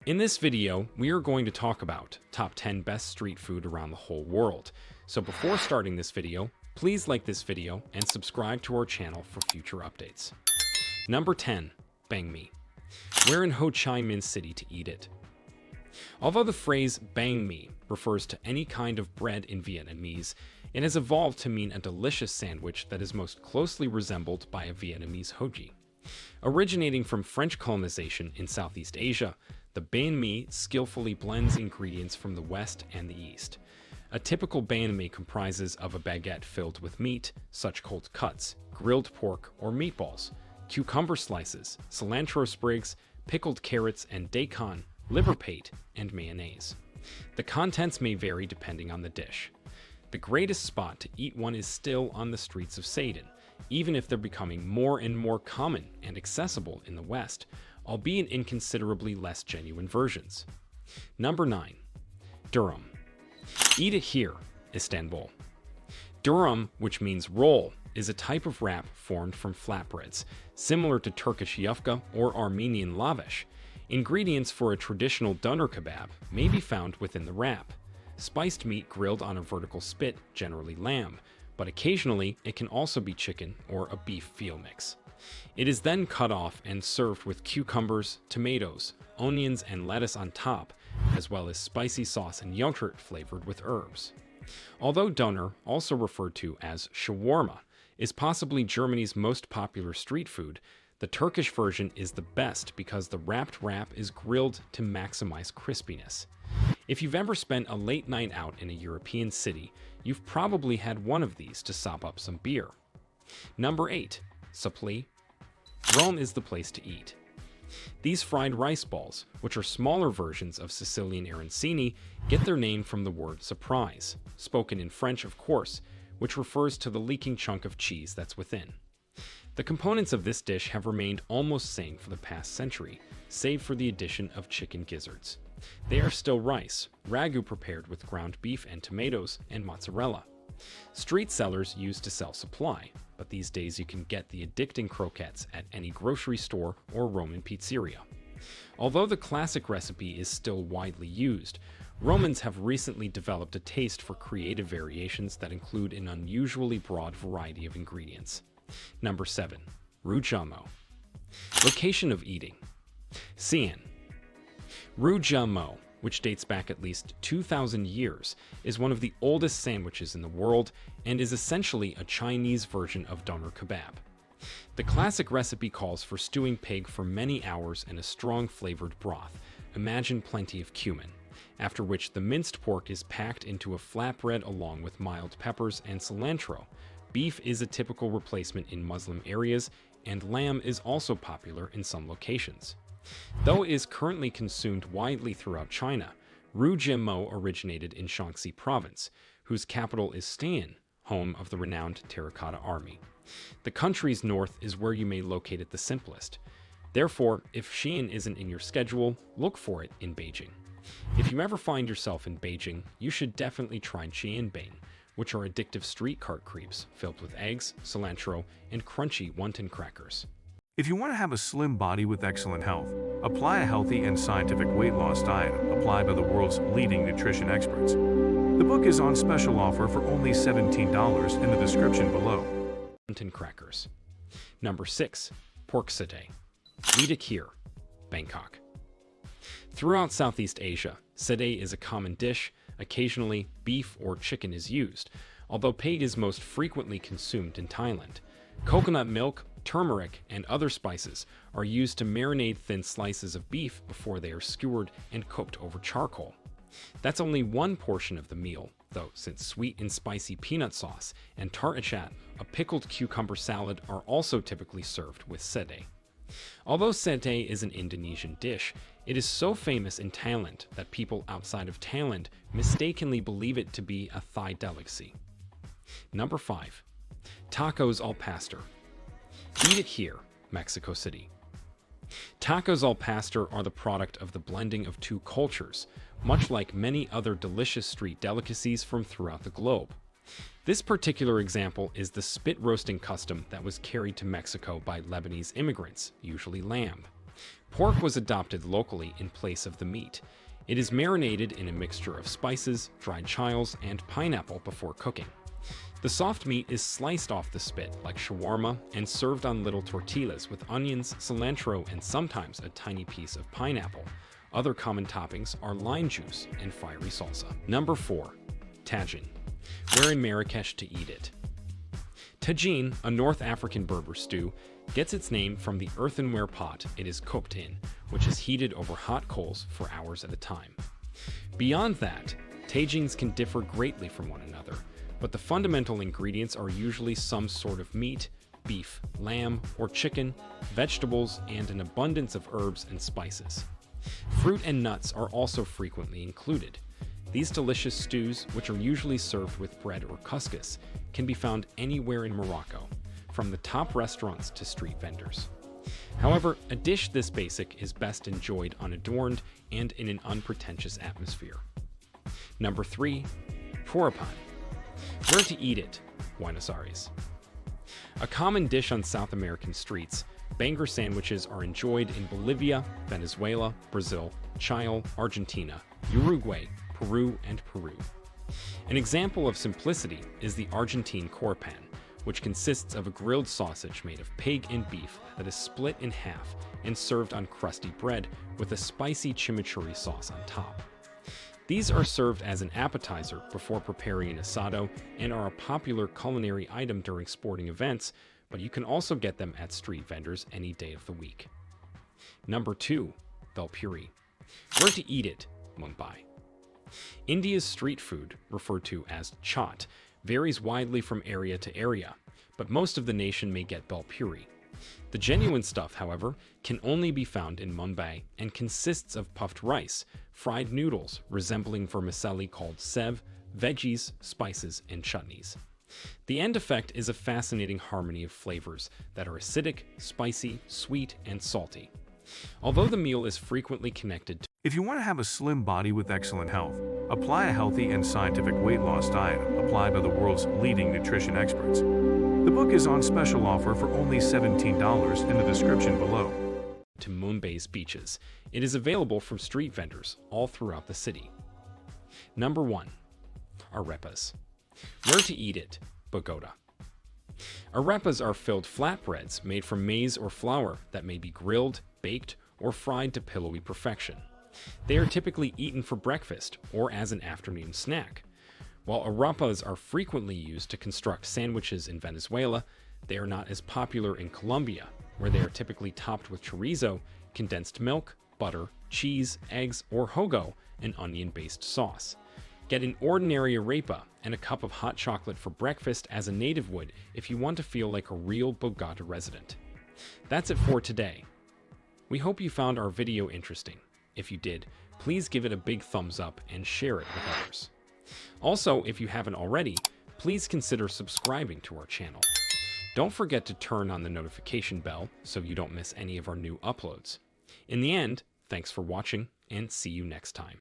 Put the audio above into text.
In this video, we are going to talk about top 10 best street food around the whole world. So before starting this video, please like this video and subscribe to our channel for future updates. Number 10. Bánh Mì. Where in Ho Chi Minh City to eat it? Although the phrase bánh mì refers to any kind of bread in Vietnamese, it has evolved to mean a delicious sandwich that is most closely resembled by a Vietnamese hoagie. Originating from French colonization in Southeast Asia, the bánh mì skillfully blends ingredients from the West and the East. A typical bánh mì comprises of a baguette filled with meat, such cold cuts, grilled pork or meatballs, cucumber slices, cilantro sprigs, pickled carrots and daikon, liver pate, and mayonnaise. The contents may vary depending on the dish. The greatest spot to eat one is still on the streets of Satan, even if they're becoming more and more common and accessible in the West, albeit in considerably less genuine versions. Number 9. Dürüm. Eat it here, Istanbul. Dürüm, which means roll, is a type of wrap formed from flatbreads, similar to Turkish yufka or Armenian lavash. Ingredients for a traditional doner kebab may be found within the wrap. Spiced meat grilled on a vertical spit, generally lamb, but occasionally it can also be chicken or a beef veal mix. It is then cut off and served with cucumbers, tomatoes, onions, and lettuce on top, as well as spicy sauce and yogurt flavored with herbs. Although doner, also referred to as shawarma, is possibly Germany's most popular street food, the Turkish version is the best because the wrapped wrap is grilled to maximize crispiness. If you've ever spent a late night out in a European city, you've probably had one of these to sop up some beer. Number 8. Supli. Rome is the place to eat. These fried rice balls, which are smaller versions of Sicilian arancini, get their name from the word surprise, spoken in French of course, which refers to the leaking chunk of cheese that's within. The components of this dish have remained almost same for the past century, save for the addition of chicken gizzards. They are still rice, ragu prepared with ground beef and tomatoes, and mozzarella. Street sellers used to sell supply, but these days you can get the addicting croquettes at any grocery store or Roman pizzeria. Although the classic recipe is still widely used, Romans have recently developed a taste for creative variations that include an unusually broad variety of ingredients. Number 7. Rujamo. Location of eating. Xi'an. Rujamo, which dates back at least 2,000 years, is one of the oldest sandwiches in the world and is essentially a Chinese version of doner kebab. The classic recipe calls for stewing pig for many hours in a strong flavored broth, imagine plenty of cumin, after which the minced pork is packed into a flatbread along with mild peppers and cilantro. Beef is a typical replacement in Muslim areas, and lamb is also popular in some locations. Though it is currently consumed widely throughout China, Rujamo originated in Shaanxi province, whose capital is Xi'an, home of the renowned Terracotta Army. The country's north is where you may locate it the simplest. Therefore, if Xi'an isn't in your schedule, look for it in Beijing. If you ever find yourself in Beijing, you should definitely try Xi'anbing, which are addictive street cart crepes filled with eggs, cilantro, and crunchy wonton crackers. If you want to have a slim body with excellent health, apply a healthy and scientific weight loss diet applied by the world's leading nutrition experts. The book is on special offer for only $17 in the description below. Wonton crackers. Number 6. Pork satay. Eat it here, Bangkok. Throughout Southeast Asia, satay is a common dish. Occasionally, beef or chicken is used, although pig is most frequently consumed in Thailand. Coconut milk, turmeric, and other spices are used to marinate thin slices of beef before they are skewered and cooked over charcoal. That's only one portion of the meal, though, since sweet and spicy peanut sauce and tartachat, a pickled cucumber salad, are also typically served with satay. Although satay is an Indonesian dish, it is so famous in Thailand that people outside of Thailand mistakenly believe it to be a Thai delicacy. Number 5. Tacos al pastor. Eat it here, Mexico City. Tacos al pastor are the product of the blending of two cultures, much like many other delicious street delicacies from throughout the globe. This particular example is the spit roasting custom that was carried to Mexico by Lebanese immigrants, usually lamb. Pork was adopted locally in place of the meat. It is marinated in a mixture of spices, dried chiles, and pineapple before cooking. The soft meat is sliced off the spit like shawarma and served on little tortillas with onions, cilantro, and sometimes a tiny piece of pineapple. Other common toppings are lime juice and fiery salsa. Number 4. Tagine. Where in Marrakesh to eat it. Tagine, a North African Berber stew, gets its name from the earthenware pot it is cooked in, which is heated over hot coals for hours at a time. Beyond that, tagines can differ greatly from one another, but the fundamental ingredients are usually some sort of meat, beef, lamb, or chicken, vegetables, and an abundance of herbs and spices. Fruit and nuts are also frequently included. These delicious stews, which are usually served with bread or couscous, can be found anywhere in Morocco, from the top restaurants to street vendors. However, a dish this basic is best enjoyed unadorned and in an unpretentious atmosphere. Number 3. Pan. Where to eat it? Buenos Aires. A common dish on South American streets, banger sandwiches are enjoyed in Bolivia, Venezuela, Brazil, Chile, Argentina, Uruguay, Peru, and Peru. An example of simplicity is the Argentine corpan, which consists of a grilled sausage made of pig and beef that is split in half and served on crusty bread with a spicy chimichurri sauce on top. These are served as an appetizer before preparing an asado and are a popular culinary item during sporting events, but you can also get them at street vendors any day of the week. Number 2. Bhel Puri. Where to eat it? Mumbai. India's street food, referred to as chaat, varies widely from area to area, but most of the nation may get bhel puri. The genuine stuff, however, can only be found in Mumbai and consists of puffed rice, fried noodles resembling vermicelli called sev, veggies, spices, and chutneys. The end effect is a fascinating harmony of flavors that are acidic, spicy, sweet, and salty. Although the meal is frequently connected to If you want to have a slim body with excellent health, apply a healthy and scientific weight loss diet applied by the world's leading nutrition experts. The book is on special offer for only $17 in the description below. Mumbai's beaches, it is available from street vendors all throughout the city. Number 1. Arepas. Where to eat it? Bogota. Arepas are filled flatbreads made from maize or flour that may be grilled, baked, or fried to pillowy perfection. They are typically eaten for breakfast or as an afternoon snack. While arepas are frequently used to construct sandwiches in Venezuela, they are not as popular in Colombia, where they are typically topped with chorizo, condensed milk, butter, cheese, eggs, or jogo, an onion-based sauce. Get an ordinary arepa and a cup of hot chocolate for breakfast as a native would if you want to feel like a real Bogota resident. That's it for today. We hope you found our video interesting. If you did, please give it a big thumbs up and share it with others. Also, if you haven't already, please consider subscribing to our channel. Don't forget to turn on the notification bell so you don't miss any of our new uploads. In the end, thanks for watching and see you next time.